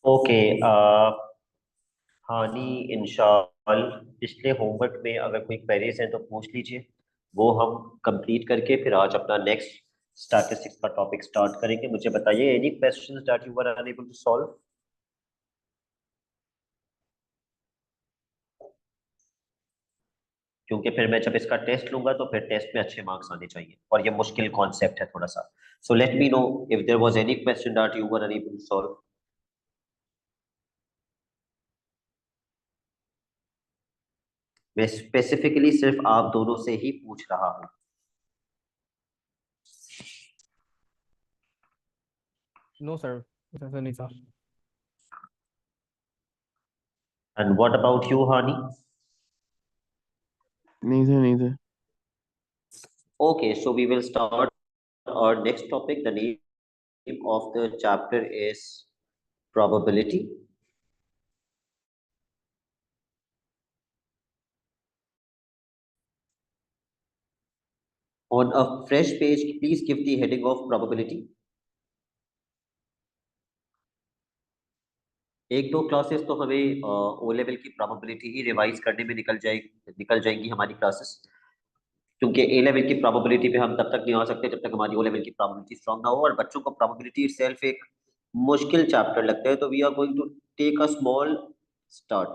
Okay. हानि इंशाल्लाह पिछले होमवर्क में अगर कोई क्वेरीज हैं तो पूछ लीजिए। वो हम कंप्लीट करके फिर आज अपना नेक्स्ट स्टैटिस्टिक्स का टॉपिक स्टार्ट करेंगे। मुझे बताइए, any questions that you were unable to solve? क्योंकि फिर मैं जब इसका टेस्ट लूंगा तो फिर टेस्ट में अच्छे मार्क्स आने चाहिए, और ये मुश्किल कॉन्सेप्ट है थोड़ा सा। So let me know if there was any question that you were unable to solve. मैं स्पेसिफिकली सिर्फ आप दोनों से ही पूछ रहा हूँ। नो सर, कुछ ऐसा नहीं था। एंड व्हाट अबाउट यू, हानि? नहीं सर, नहीं sir. Okay, so we will start our next topic. The name of the chapter is probability. On a fresh page, please give the heading of probability. एक दो classes तो हमें O level की probability ही revise करने में निकल जाएंगी हमारी क्लासेस। क्योंकि ए लेवल की प्रोबेबिलिटी पे हम तब तक नहीं आ सकते जब तक हमारी ओ लेवल की प्रोबेबिलिटी स्ट्रांग ना हो, और बच्चों को प्रोबेबिलिटी इटसेल्फ एक मुश्किल चैप्टर लगता है। तो we are going to take a small start,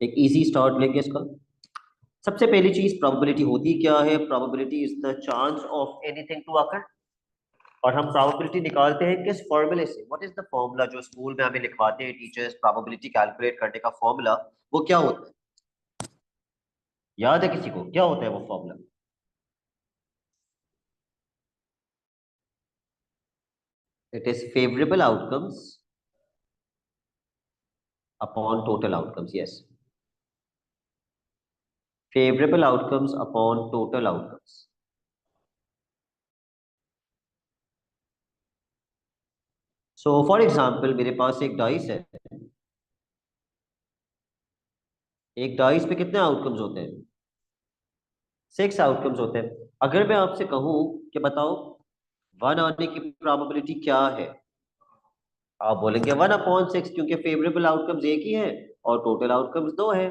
एक इजी स्टार्ट लेंगे इसका। सबसे पहली चीज, प्रोबेबिलिटी होती क्या है? Probability is the chance of anything to occur. और हम प्रोबेबिलिटी निकालते हैं किस फॉर्मूले से? व्हाट इज द फॉर्मूला जो स्कूल में हमें लिखवाते हैं टीचर्स? प्रोबेबिलिटी कैलकुलेट करने का फॉर्मूला वो क्या होता है? याद है किसी को क्या होता है वो formula? It is favourable outcomes upon total outcomes. Yes, favourable outcomes upon total outcomes. So for example, मेरे पास एक डाइस है। एक डाइस पे कितने आउटकम्स होते हैं? 6 आउटकम्स होते हैं। अगर मैं आपसे कहूं कि बताओ 1 आने की प्रोबेबिलिटी क्या है, आप बोलेंगे 1/6, क्योंकि फेवरेबल आउटकम्स एक ही है और टोटल आउटकम्स दो है।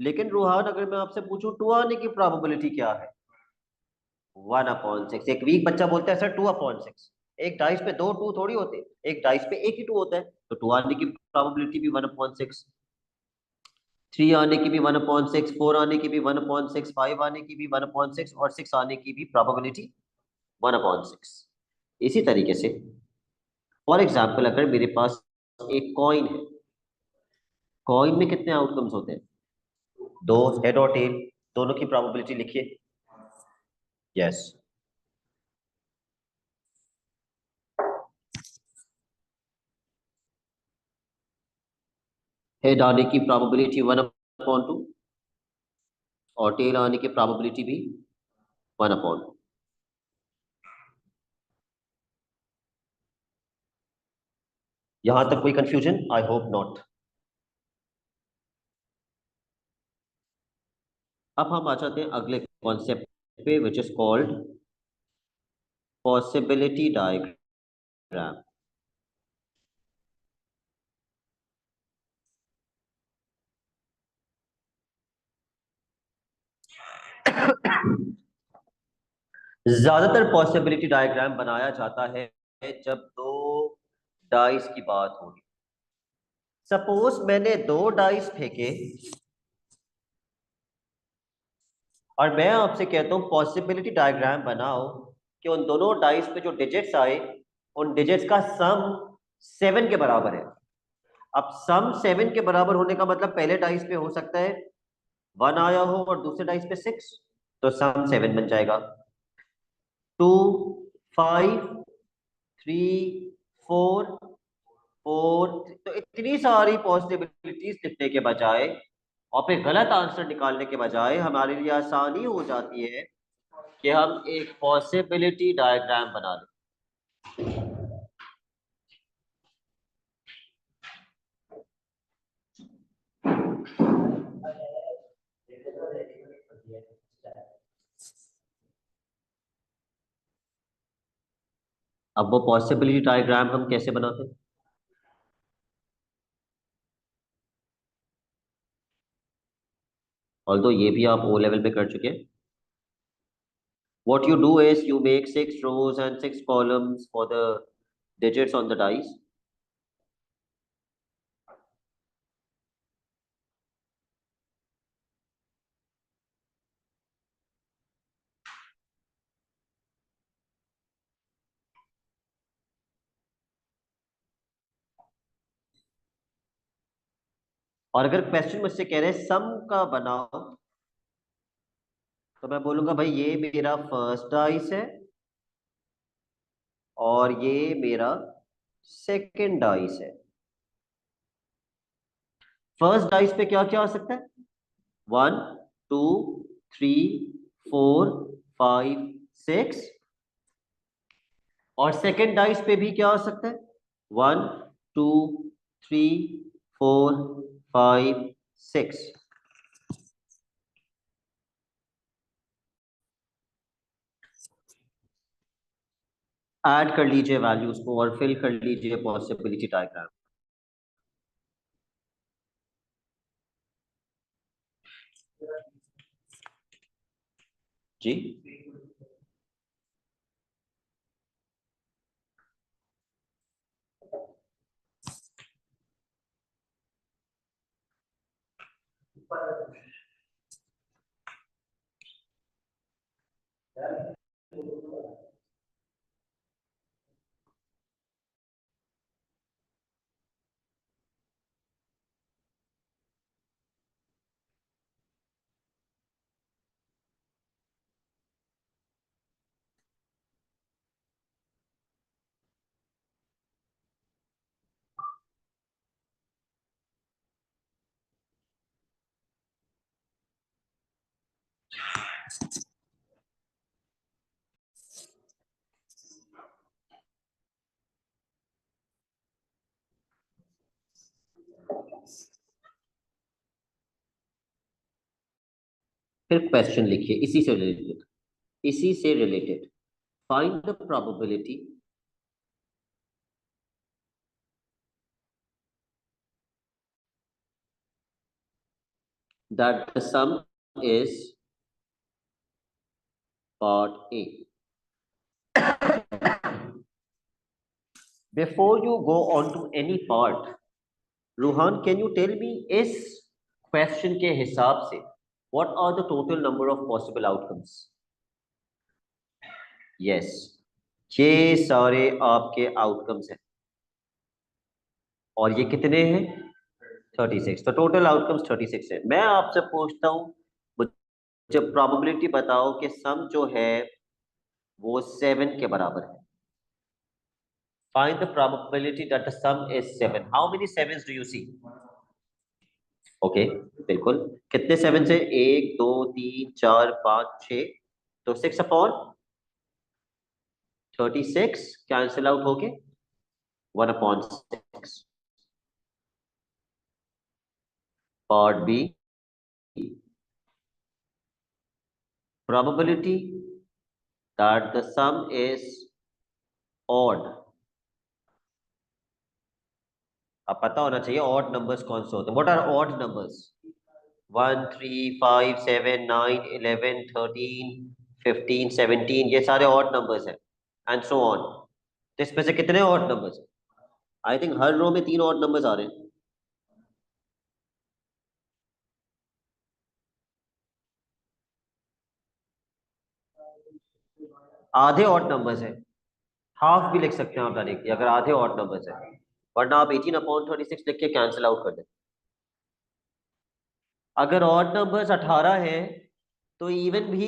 लेकिन रूहान, अगर मैं आपसे पूछूं 2 आने की प्रोबेबिलिटी क्या है? 1/6। एक वीक बच्चा बोलता है सर 2/6। एक डाइस पे दो टू थोड़ी होते, एक डाइस पे एक ही टू होता है। तो 2 आने की प्रोबेबिलिटी भी 1/6, 3 आने की भी 1/6, 4 आने की भी 1/6, 5 आने की भी 1/6, और 6 आने की भी प्रोबेबिलिटी 1/6। इसी तरीके से फॉर एग्जाम्पल, अगर मेरे पास एक कॉइन है, कॉइन में कितने आउटकम्स होते हैं? दो, हेड और टेल। दोनों की प्रोबेबिलिटी लिखिए। यस, हेड आने की प्रोबेबिलिटी 1/2, और टेल आने की प्रोबेबिलिटी भी 1/2। यहां तक कोई कंफ्यूजन? I hope not. अब हम आ जाते हैं अगले कॉन्सेप्ट पे, which is called possibility diagram. ज्यादातर पॉसिबिलिटी डायग्राम बनाया जाता है जब दो डाइस की बात होगी। सपोज मैंने दो डाइस फेंके और मैं आपसे कहता हूं पॉसिबिलिटी डायग्राम बनाओ कि उन दोनों डाइस पे जो डिजिट्स आए, उन डिजिट्स का सम 7 के बराबर है। अब सम 7 के बराबर होने का मतलब पहले डाइस पे हो सकता है 1 आया हो और दूसरे डाइस पे 6, तो सम 7 बन जाएगा। 2, 5, 3, 4, 4। तो इतनी सारी पॉसिबिलिटीज लिखने के बजाय और फिर गलत आंसर निकालने के बजाय हमारे लिए आसानी हो जाती है कि हम एक पॉसिबिलिटी डायग्राम बना लें। अब वो पॉसिबिलिटी डायग्राम हम कैसे बनाते हैं? ऑल्दो ये भी आप ओ लेवल पे कर चुके हैं. What you do is you make 6 rows and 6 columns for the digits on the dice. और अगर क्वेश्चन मुझसे कह रहे हैं सम का बनाओ, तो मैं बोलूंगा भाई ये मेरा फर्स्ट डाइस है और ये मेरा सेकंड डाइस है. फर्स्ट डाइस पे क्या क्या आ सकता है? 1 2 3 4 5 6. और सेकंड डाइस पे भी क्या आ सकता है? 1 2 3 4 5 6. ऐड कर लीजिए वैल्यूज को और फिल कर लीजिए पॉसिबिलिटी डायग्राम. जी. फिर क्वेश्चन लिखिए इसी से related find the probability that the sum is part A. Before you go on to any part, Ruhan, can you tell me इस क्वेश्चन के हिसाब से what are the total number of possible outcomes? Yes, ये सारे आपके outcomes हैं और ये कितने हैं? 36. तो टोटल आउटकम्स 36 है. मैं आपसे पूछता हूँ, मुझे प्रोबेबिलिटी बताओ कि सम जो है वो 7 के बराबर है. Find the probability that the sum is 7. How many sevens do you see? Okay, बिल्कुल. कितने सेवन से? 1 2 3 4 5 6. तो 6/36 कैंसिल आउट होके 1/6. Part B, probability that the sum is odd. अब पता होना चाहिए ऑड नंबर्स कौन से होते हैं. What are odd numbers? 1 3 5 7 9 11 13 15 17. ये सारे ऑड नंबर्स हैं एंड सो ऑन. तो इसमें से कितने ऑड नंबर्स हैं? आई थिंक हर रो में 3 ऑड नंबर्स आ रहे हैं. आधे ऑड नंबर्स हैं. हाफ भी लिख सकते हैं आप डायरेक्टली अगर आधे ऑड नंबर्स हैं, वरना आप 18/36 लिख के कैंसिल आउट कर दें. अगर ऑड नंबर्स 18 है तो इवन भी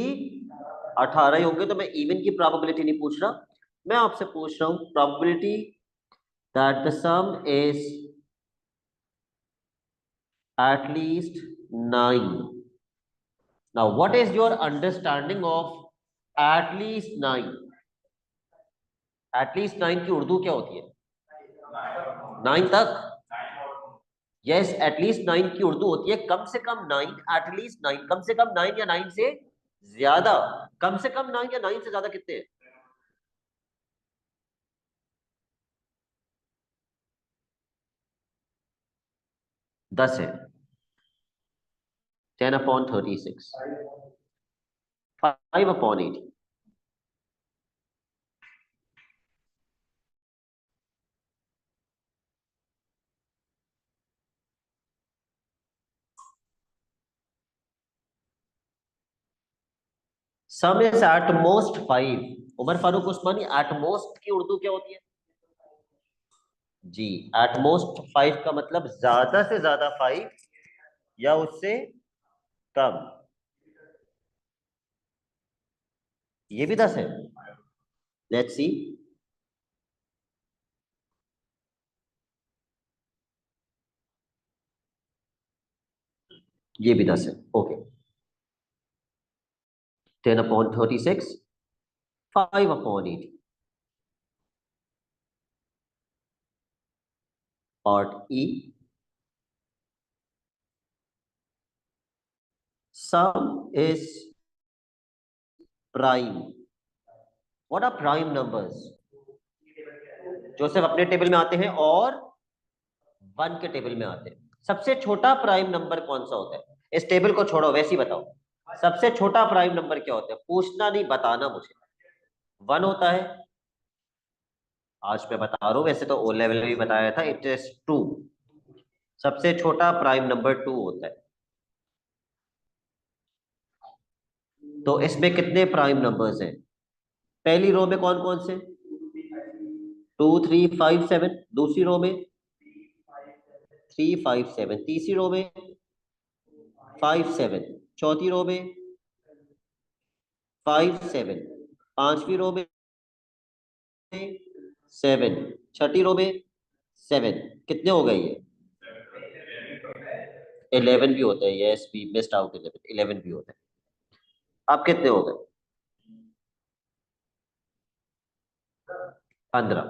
18 ही होंगे. तो मैं इवन की प्रोबेबिलिटी नहीं पूछ रहा, मैं आपसे पूछ रहा हूँ probability that the some is at least 9. Now what is your understanding of at least 9? at least 9 की उर्दू क्या होती है? 9 तक. यस, एटलीस्ट 9 की उर्दू होती है कम से कम 9. एटलीस्ट 9, कम से कम 9 या 9 से ज्यादा. कम से कम 9 या 9 से ज्यादा कितने हैं? 10 है. 10/36, 5/80. Sum is at most 5। Umar Farooq Usmani, at most की उर्दू क्या होती है? जी, एट मोस्ट 5 का मतलब ज्यादा से ज्यादा 5 या उससे कम। ये भी 10 है। Let's see. ये भी 10 है। Okay. 10/36, 5/80। Part E, sum is prime. What are prime numbers? जो सिर्फ अपने टेबल में आते हैं और 1 के टेबल में आते हैं। सबसे छोटा प्राइम नंबर कौन सा होता है? इस टेबल को छोड़ो, वैसे ही बताओ। सबसे छोटा प्राइम नंबर क्या होता है? पूछना नहीं, बताना मुझे। 1 होता है। आज मैं बता रहा हूं, वैसे तो ओ लेवल में भी बताया था, इट इज 2। सबसे छोटा प्राइम नंबर 2 होता है। तो इसमें कितने प्राइम नंबर्स हैं? पहली रो में कौन कौन से? 2, 3, 5, 7। दूसरी रो में 3, 5, 7। तीसरी रो में 5, 7। चौथी रो में 5, 7। पांचवी रो में 7। छठी रो में 7। कितने हो गए ये? 11 भी होते हैं। Yes, we missed out 11। 11 भी होते हैं। अब कितने हो गए? 15।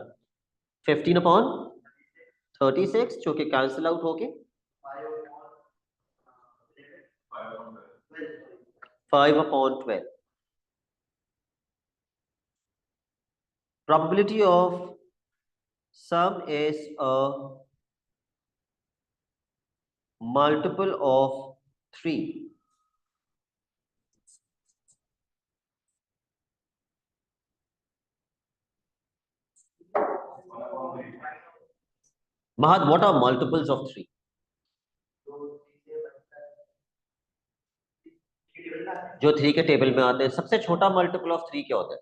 15/36 जो कि कैंसिल आउट होके 5/12। Probability of sum is a multiple of 3। Mahad, what are multiples of 3? जो 3 के टेबल में आते हैं। सबसे छोटा मल्टीपल ऑफ 3 क्या होता है?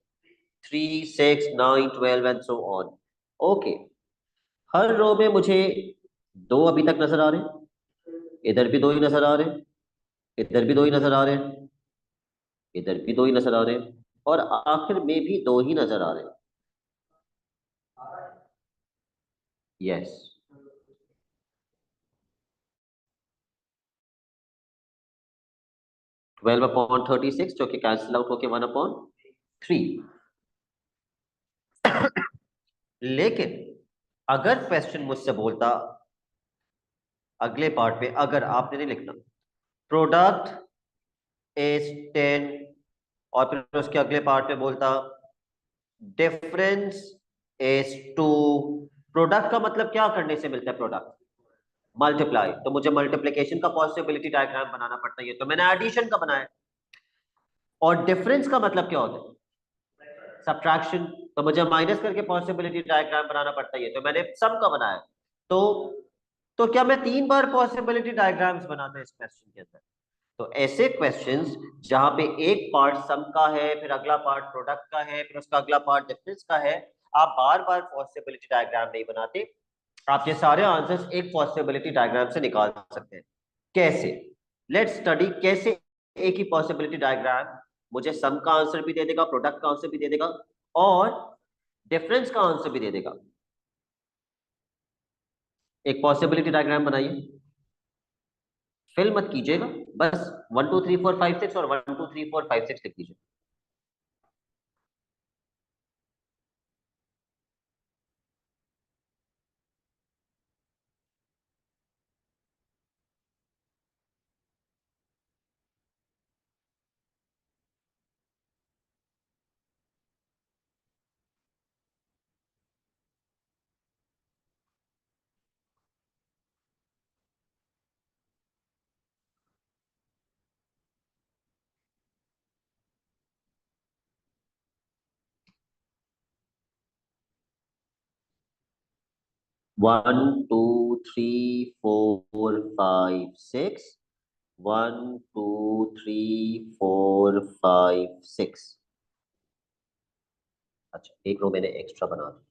3, 6, 9, 12 एंड सो ऑन। ओके। हर रो में मुझे 2 अभी तक नजर आ रहे हैं। इधर भी 2 ही नजर आ रहे हैं। इधर भी 2 ही नजर आ रहे हैं। इधर भी 2 ही नजर आ रहे हैं। और आखिर में भी 2 ही नजर आ रहे हैं। यस। 12/36 जो कि कैंसिल आउट होके 1/3। लेकिन अगर क्वेश्चन मुझसे बोलता अगले पार्ट में, अगर आपने नहीं लिखना, प्रोडक्ट इज 10, और फिर उसके अगले पार्ट में बोलता डिफरेंस इज 2। प्रोडक्ट का मतलब क्या करने से मिलता है? Product multiply. तो मुझे मल्टीप्लिकेशन का पॉसिबिलिटी डायग्राम बनाना पड़ता है, तो मैंने एडिशन का बनाया। और डिफरेंस का मतलब क्या होता है? सब्ट्रैक्शन। तो मुझे माइनस करके पॉसिबिलिटी डायग्राम बनाना पड़ता है, तो मैंने सम का बनाया। तो तो क्या मैं 3 बार पॉसिबिलिटी डायग्राम्स बनाता इस क्वेश्चन के अंदर? तो ऐसे क्वेश्चंस जहां पे एक पार्ट सम का है, फिर अगला पार्ट प्रोडक्ट का है, फिर उसका अगला पार्ट डिफरेंस का है, आप बार बार पॉसिबिलिटी डायग्राम नहीं बनाते। आप ये सारे आंसर्स एक पॉसिबिलिटी डायग्राम से निकाल सकते हैं। कैसे? लेट्स स्टडी कैसे एक ही पॉसिबिलिटी डायग्राम मुझे सम का आंसर भी दे देगा, प्रोडक्ट का आंसर भी दे देगा, और डिफरेंस का आंसर भी दे देगा। एक पॉसिबिलिटी डायग्राम बनाइए। फिल मत कीजिएगा, बस 1 2 3 4 5 6 और 1 2 3 4 5 6 लिख दीजिए। 1 2 3 4 5 6, 1 2 3 4 5 6। अच्छा, एक रो मैंने एक्स्ट्रा बना दी।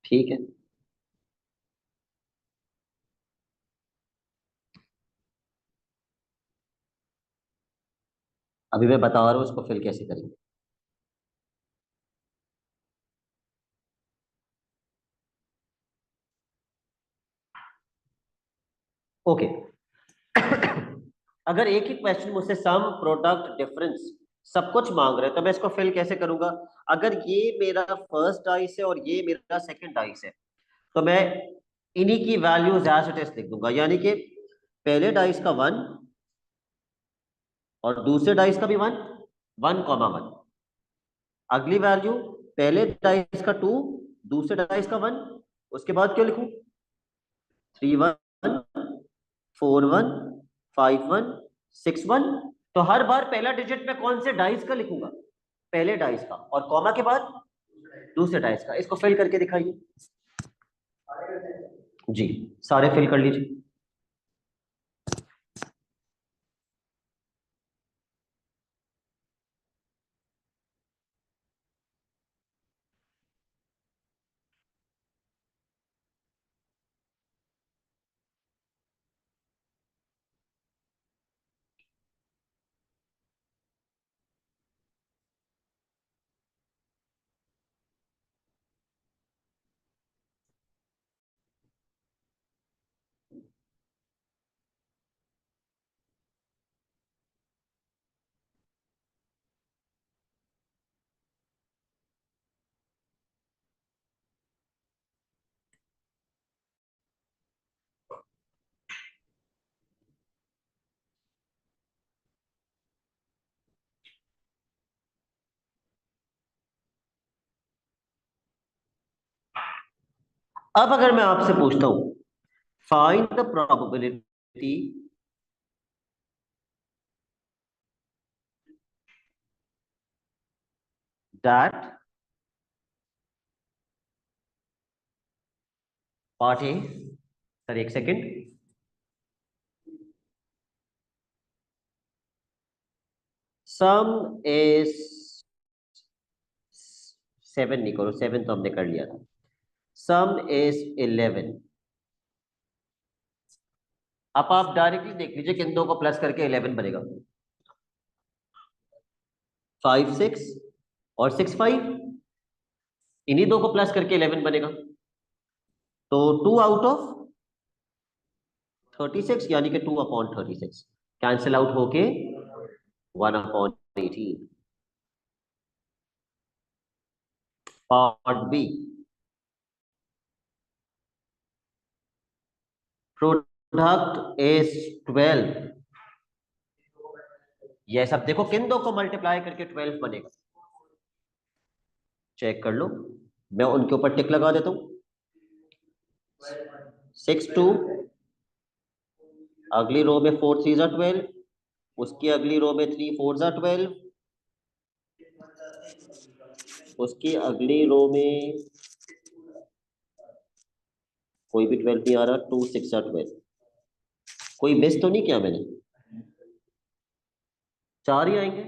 ठीक है, अभी मैं बता रहा हूँ इसको फिल कैसे करेंगे। ओके। अगर एक ही क्वेश्चन मुझसे सम, प्रोडक्ट, डिफरेंस सब कुछ मांग रहे हैं तो मैं इसको फिल कैसे करूंगा? अगर ये मेरा फर्स्ट डाइस है और ये मेरा सेकंड डाइस है तो मैं इन्हीं की वैल्यूज एज इट इज लिख दूंगा, यानी कि पहले डाइस का 1 और दूसरे डाइस का भी 1, 1,1। अगली वैल्यू पहले डाइस का 2, दूसरे डाइस का 1। उसके बाद क्यों लिखूं? 3 1 4 1 5 1 6 1। तो हर बार पहला डिजिट में कौन से डाइस का लिखूंगा? पहले डाइस का, और कॉमा के बाद दूसरे डाइस का। इसको फिल करके दिखाइए। जी, सारे फिल कर लीजिए। अब अगर मैं आपसे पूछता हूं, find the probability that part A, sir एक सेकेंड, सम इज 7 नहीं करो, 7 तो हमने कर लिया था। सम इज 11। अब आप डायरेक्टली देख लीजिए किन दो को प्लस करके 11 बनेगा। 5 6 और 6 5, इन्हीं दो को प्लस करके 11 बनेगा। तो 2 आउट ऑफ 36, यानी कि 2/36 कैंसिल आउट होके 1/18। Part B, product is 12। ये सब देखो किन दो को मल्टीप्लाई करके 12 बनेगा, चेक कर लो। मैं उनके ऊपर टिक लगा देता हूं। 6 2, अगली रो में 4 3 जा 12, उसकी अगली रो में 3 4 जा 12, उसकी अगली रो में कोई भी 12 नहीं आ रहा, 2 6 जा 12। कोई मिस तो नहीं किया मैंने? चार ही आएंगे।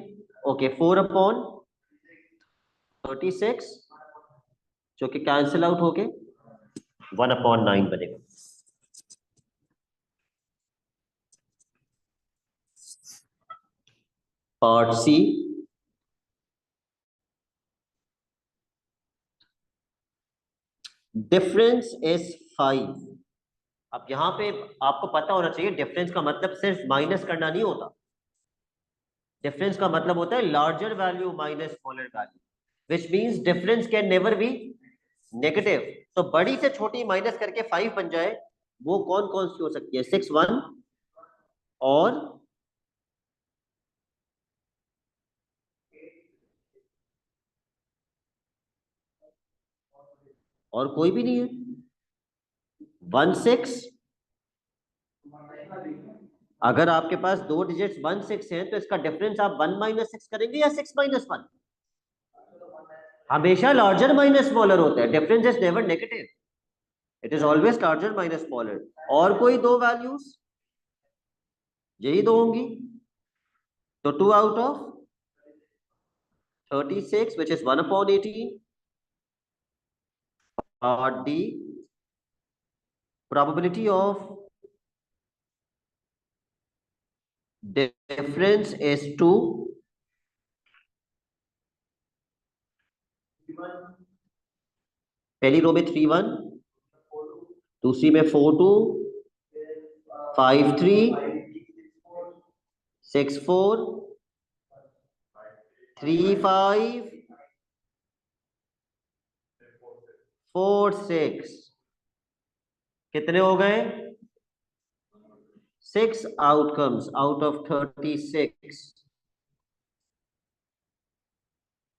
ओके, 4/36 जो कि कैंसिल आउट होके 1/9 बनेगा। Part C, difference is 5। अब यहां पे आपको पता होना चाहिए डिफरेंस का मतलब सिर्फ माइनस करना नहीं होता। डिफरेंस का मतलब होता है larger value minus smaller value, which means difference can never be negative. तो बड़ी से छोटी माइनस करके 5 बन जाए, वो कौन कौन सी हो सकती है? 6 1 और कोई भी नहीं है। 1 6। अगर आपके पास दो डिजिट्स 1 6 हैं तो इसका डिफरेंस आप 1 माइनस 6 करेंगे या 6 माइनस 1? हमेशा लार्जर माइनस स्मॉलर होता है, difference is never negative, it is always larger minus smaller. और कोई दो वैल्यूज, यही दो होंगी। तो 2 out of 36 which is 1 upon 18, the probability of difference is 2। पहली रो में 3 1, दूसरी में 4 2, 5 3, 6 4, 3 5, 4 6। कितने हो गए? 6 आउटकम्स आउट ऑफ 36।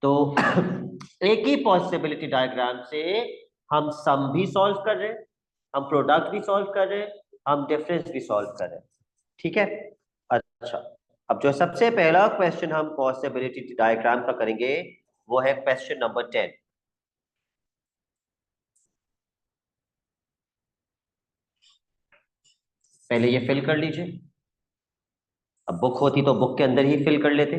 तो एक ही पॉसिबिलिटी डायग्राम से हम सम भी सॉल्व कर रहे हैं, हम प्रोडक्ट भी सॉल्व कर रहे हैं, हम डिफरेंस भी सॉल्व कर रहे हैं। ठीक है। अच्छा, अब जो सबसे पहला क्वेश्चन हम पॉसिबिलिटी डायग्राम का करेंगे वो है क्वेश्चन नंबर 10। पहले ये फिल कर लीजिए। अब बुक होती तो बुक के अंदर ही फिल कर लेते,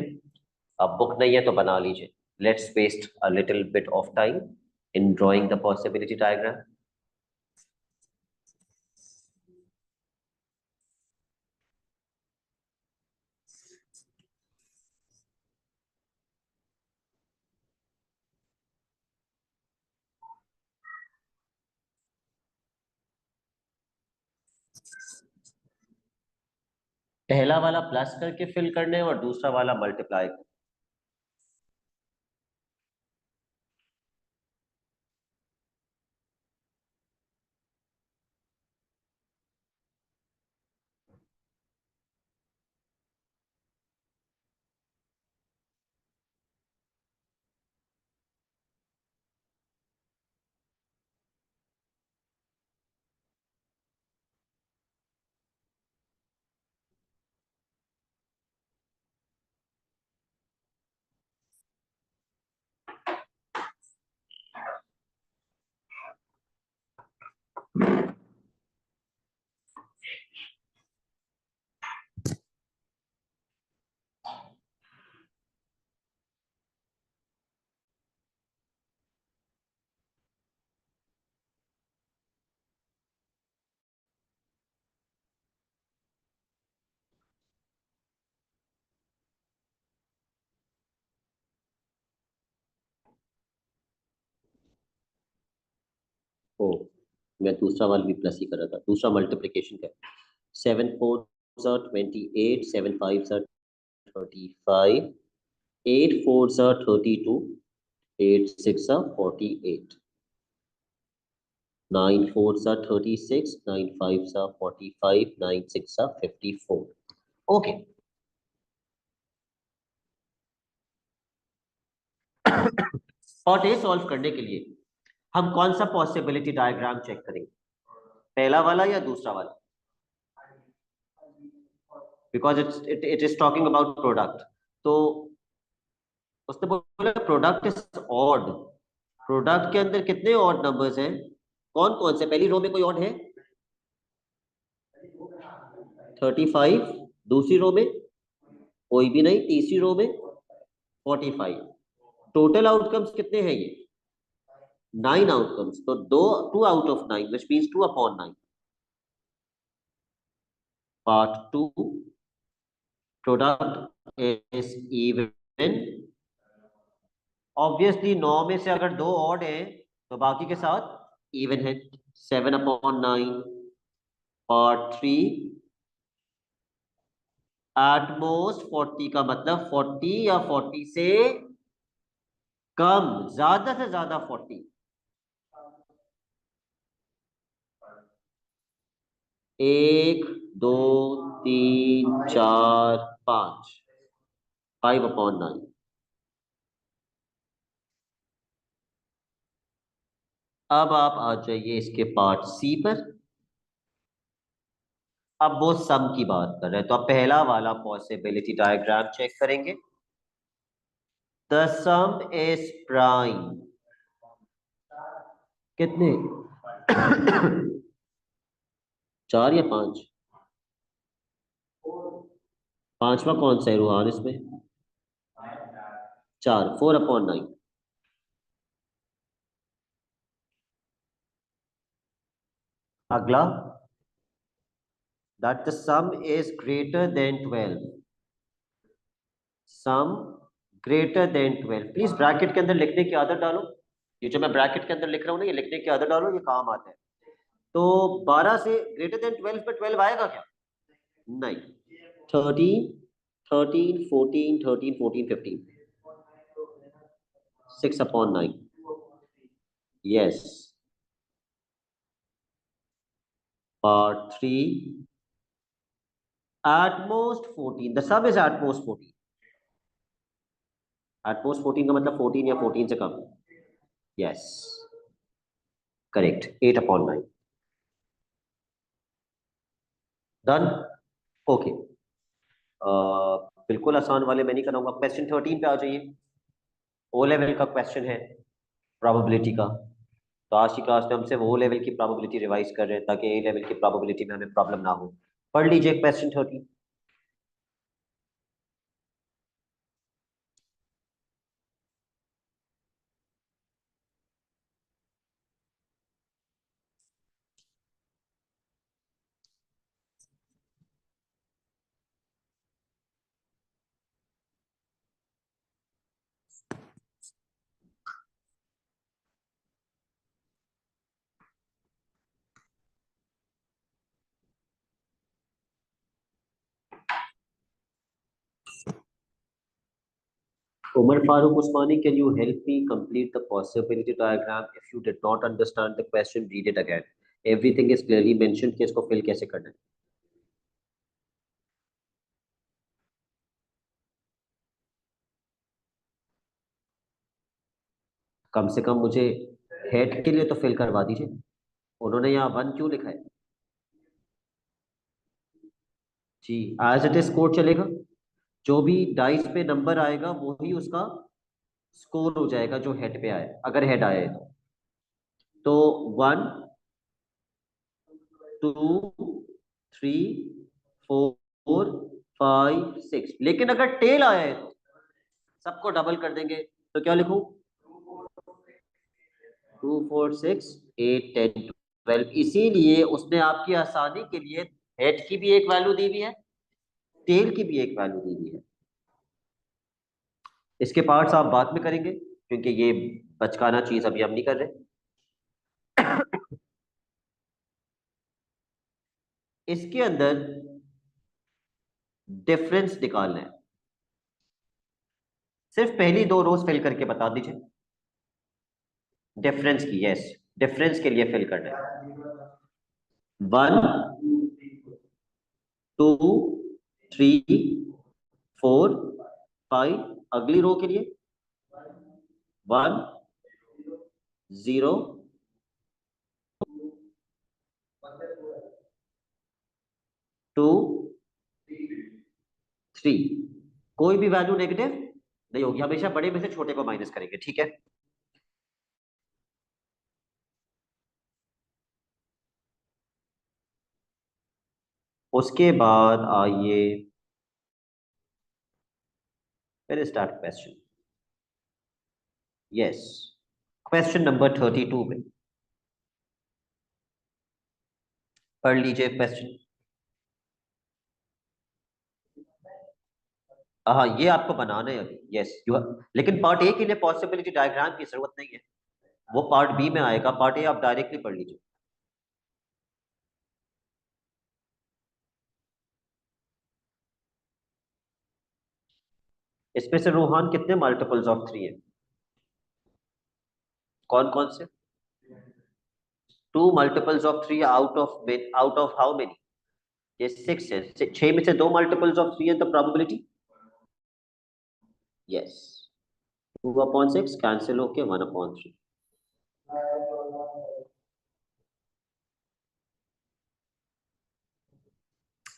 अब बुक नहीं है तो बना लीजिए। Let's waste a little bit of time in drawing the possibility diagram. पहला वाला प्लस करके फिल करने और दूसरा वाला मल्टीप्लाई। ओ, मैं दूसरा वाला भी प्लस ही कर रहा था, दूसरा मल्टीप्लिकेशन का। 7 4 28, 7 5 35, 8 4 32, 8 6 48, 9 4 36, 9 5 45, 9 6 54। ओके। और ये सॉल्व करने के लिए हम कौन सा पॉसिबिलिटी डायग्राम चेक करेंगे, पहला वाला या दूसरा वाला? Because it is talking about product. तो उसने बोला प्रोडक्ट इज ऑड। प्रोडक्ट के अंदर कितने ऑड नंबर्स हैं? कौन कौन से? पहली रो में कोई ऑड है? 35। दूसरी रो में कोई भी नहीं, तीसरी रो में 45। टोटल आउटकम्स कितने हैं ये? 9 आउटकम्स। तो 2 out of 9 which means 2 upon 9। Part 2, product is even. Obviously 9 में से अगर 2 ऑड है तो बाकी के साथ इवन है 7/9। पार्ट 3 एट मोस्ट 40 का मतलब 40 या 40 से कम, ज्यादा से ज्यादा 40। एक, दो, तीन, चार, पांच, 5/9। अब आप आ जाइए इसके पार्ट सी पर। अब वो सम की बात कर रहे हैं, तो आप पहला वाला पॉसिबिलिटी डायग्राम चेक करेंगे। The some is prime. कितने? चार या पांच? पांचवा कौन सा है रूहान इसमें? चार, 4/9। अगला, that the some is greater than 12। Some greater than 12, please bracket के अंदर लिखने की आदत डालो। ये जो मैं ब्रैकेट के अंदर लिख रहा हूँ ना, ये लिखने की आदत डालो, ये काम आता है। तो 12 से ग्रेटर देन 12 पे 12 आएगा क्या? नहीं। 13, 13, 14, 13, 14, 15, 6/9। Yes. Part 3 at most 14, the sum is at most 14। at most 14 का मतलब 14 या 14 से कम। Yes, correct, 8/9। डन। ओके, बिल्कुल आसान वाले मैं नहीं कराऊंगा। क्वेश्चन 13 पे आ जाइए। ओ लेवल का क्वेश्चन है, प्रोबेबिलिटी का। तो आज की क्लास में हम सिर्फ ओ लेवल की प्रोबेबिलिटी रिवाइज कर रहे हैं, ताकि ए लेवल की प्रोबेबिलिटी में हमें प्रॉब्लम ना हो। पढ़ लीजिए question 13। Umar Farooq Usmani, can you help me complete the possibility diagram? If you did not understand the question, read it again. Everything is clearly mentioned कि इसको fill कैसे करना है। कम से कम मुझे हेड के लिए तो फिल करवा दीजिए। उन्होंने यहाँ 1 क्यों लिखा है? जी, एज इट इज कोड चलेगा। जो भी डाइस पे नंबर आएगा वो ही उसका स्कोर हो जाएगा, जो हेड पे आए, अगर हेड आए तो 1, 2, 3, 4, 5, 6। लेकिन अगर टेल आया है तो सबको डबल कर देंगे। तो क्या लिखूं? 2, 4, 6, 8, 10, 12। इसीलिए उसने आपकी आसानी के लिए हेड की भी एक वैल्यू दी हुई है, टेल की भी एक वैल्यू दी हुई है। इसके पार्ट्स आप बाद में करेंगे, क्योंकि ये बचकाना चीज अभी हम नहीं कर रहे। इसके अंदर डिफरेंस निकालना है। सिर्फ पहली 2 रोज फिल करके बता दीजिए डिफरेंस की। यस, डिफरेंस के लिए फिल करना है। 1, 2, 3, 4, 5। अगली रो के लिए 1, 0, 2, 3। कोई भी वैल्यू नेगेटिव नहीं होगी, हमेशा बड़े में से छोटे को माइनस करेंगे, ठीक है? उसके बाद आइए, फिर start question. Yes, question number 32 पे पढ़ लीजिए क्वेश्चन। हाँ, ये आपको बनाना है अभी। Yes, you. लेकिन पार्ट ए के लिए पॉसिबिलिटी डायग्राम की जरूरत नहीं है। वो पार्ट बी में आएगा, पार्ट ए आप डायरेक्टली पढ़ लीजिए। इसमें से रोहान कितने मल्टीपल्स ऑफ 3 है? कौन कौन से? 2 multiples of 3 out of how many? ये 6 है, 6 में से 2 मल्टीपल्स ऑफ 3 है, तो प्रोबेबिलिटी यस, 2/6 कैंसिल होके 1/3।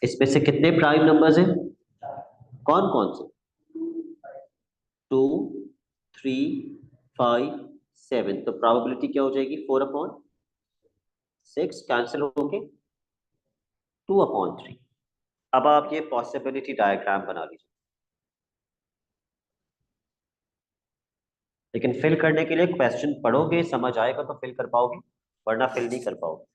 इसमें से कितने प्राइम नंबर्स हैं? कौन कौन से? 2, 3, 5, 7। तो प्रोबेबिलिटी क्या हो जाएगी? 4/6 कैंसिल होके 2/3। अब आप ये पॉसिबिलिटी डायग्राम बना लीजिए, लेकिन फिल करने के लिए क्वेश्चन पढ़ोगे, समझ आएगा तो फिल कर पाओगे, वरना फिल नहीं कर पाओगे।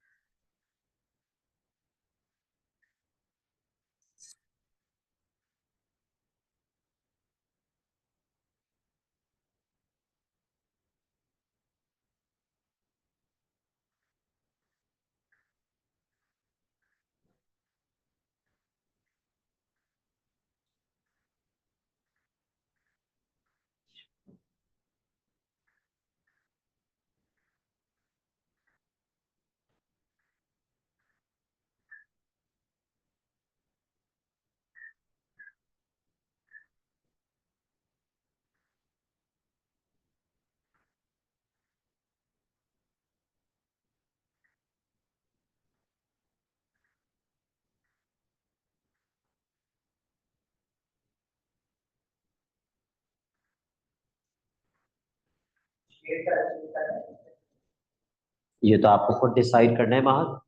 ये तो आपको खुद डिसाइड करना है महक।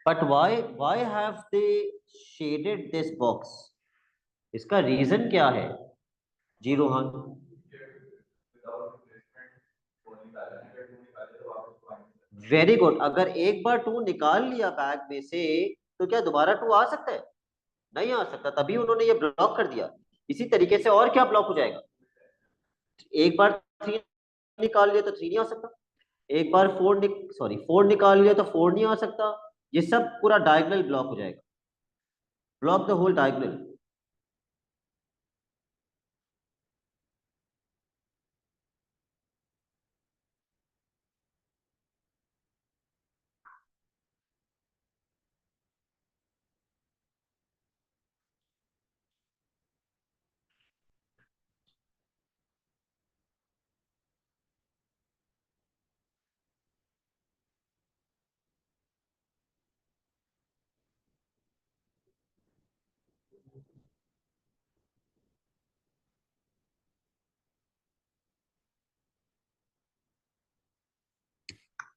But why have they shaded this box? इसका रीजन क्या है जी रोहन? Very good. अगर एक बार 2 निकाल लिया बैग में से, तो क्या दोबारा 2 आ सकता है? नहीं आ सकता, तभी उन्होंने ये ब्लॉक कर दिया। इसी तरीके से और क्या ब्लॉक हो जाएगा? एक बार 3 निकाल लिया तो 3 नहीं आ सकता, एक बार 4 निकाल लिया तो 4 नहीं आ सकता। ये सब पूरा डायगोनल ब्लॉक हो जाएगा, block the whole diagonal.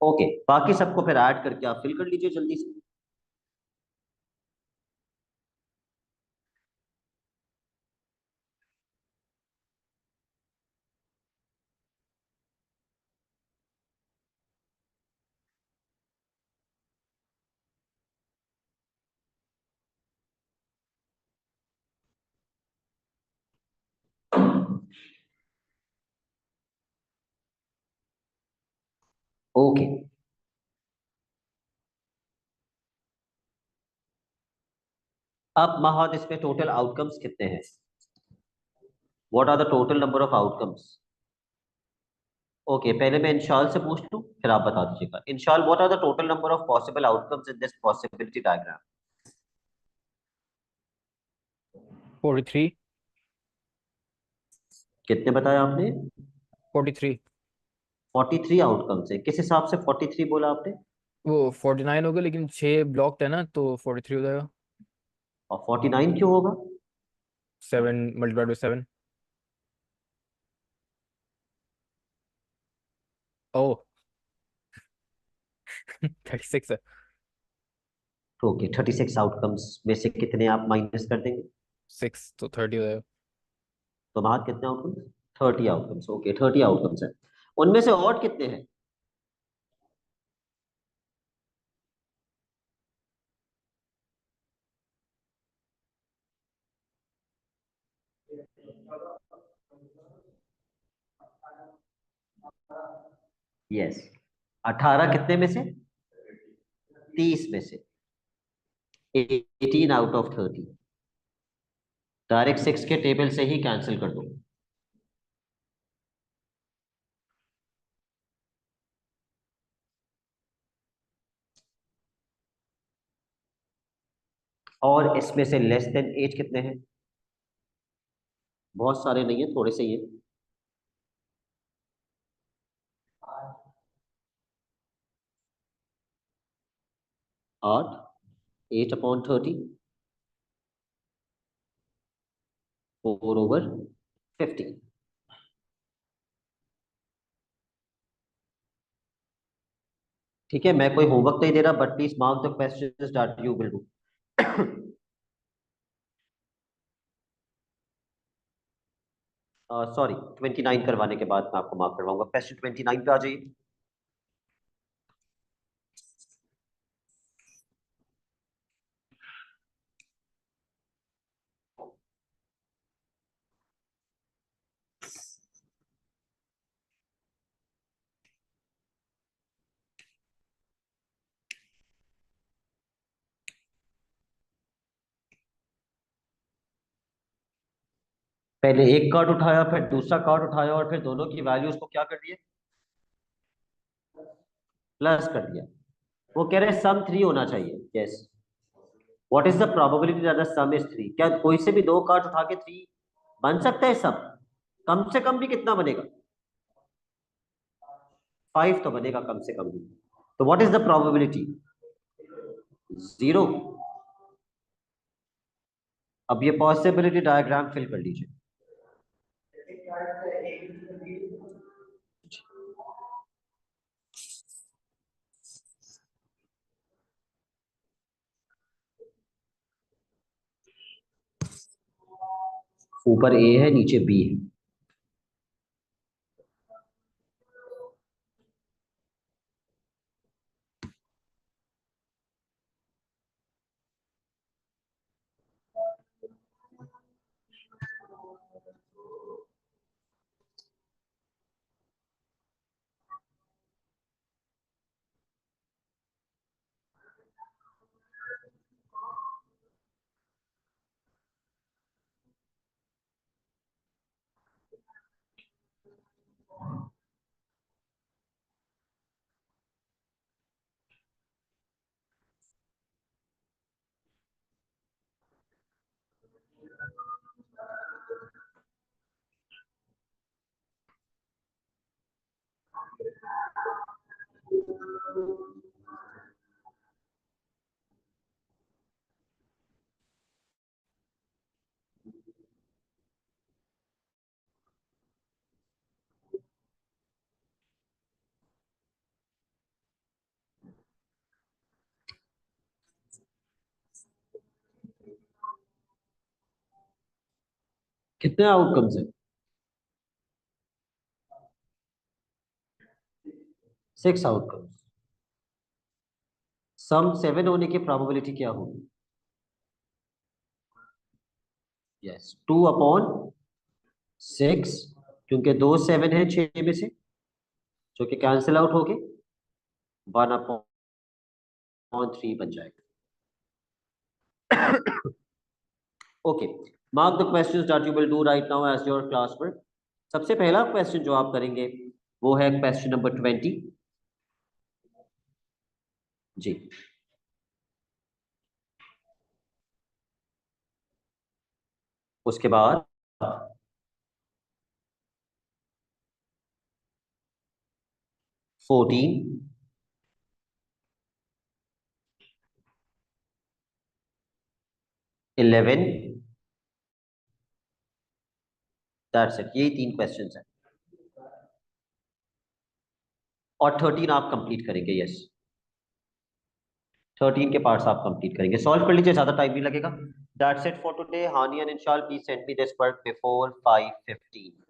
Okay, बाकी सबको फिर ऐड करके आप फिल कर लीजिए जल्दी से। ओके, अब महद इसमें टोटल आउटकम्स कितने हैं? What are the total number of outcomes? Okay, पहले मैं इंशाल से पूछ लूं, फिर आप बता दीजिएगा। Inshal, what are the total number of possible outcomes in this possibility diagram? 43। कितने बताया आपने? 43। 43 आउटकम्स है। किस हिसाब से 43 बोला आपने? वो 49 हो गया, लेकिन 6 ब्लॉक्ड है ना, तो 43 हो जाएगा। और 49 क्यों होगा? 7 मल्टीप्लाइड बाई 7। ओ 36 है। ओके, 36 आउटकम्स में से कितने आप माइनस कर देंगे? 6 तो 30 हो जाएगा। तो बाहर कितने आउटकम्स? 30 आउटकम्स। ओके, 30 आउटकम्स है। उनमें से और कितने हैं? यस, 18 कितने में से? 30 में से 18 आउट ऑफ 30। डायरेक्ट 6 के टेबल से ही कैंसिल कर दो। और इसमें से लेस देन एज कितने हैं? बहुत सारे नहीं है, थोड़े से ही है। 8, 8/30, 4/50। ठीक है, मैं कोई होमवर्क नहीं दे रहा, but please mark the questions that you will do. Sorry, 29 करवाने के बाद मैं आपको मार्क करवाऊंगा। क्वेश्चन 29 पे आ जाइए। पहले एक कार्ड उठाया, फिर दूसरा कार्ड उठाया, और फिर दोनों की वैल्यूज को क्या कर दिए? प्लस कर दिया। वो कह रहे हैं सम 3 होना चाहिए। Yes, what is the probability that the some is 3? क्या कोई से भी दो कार्ड उठा के 3 बन सकता है सम? कम से कम भी कितना बनेगा? 5 तो बनेगा कम से कम भी। तो व्हाट इज द प्रोबेबिलिटी? 0। अब ये पॉसिबिलिटी डायग्राम फिल कर लीजिए। ऊपर ए है, नीचे बी है। कितने आउटकम्स है? 6 आउटकम्स। सम 7 होने की प्रोबेबिलिटी क्या होगी? यस, 2/6, क्योंकि दो 7 है 6 में से, जो कि कैंसिल आउट हो गए। 1/3 बन जाएगा। Okay, mark the questions that you will do right now as your class work. सबसे पहला क्वेश्चन जो आप करेंगे वो है क्वेश्चन नंबर 20। जी। उसके बाद 14, 11, दैट्स इट। यही 3 क्वेश्चंस हैं। और 13 आप कंप्लीट करेंगे। यस, 13 के पार्ट्स आप कंप्लीट करेंगे। सॉल्व कर लीजिए, ज्यादा टाइम नहीं लगेगा। That's it for today. Hani and Inshal please send me this work before 5:15।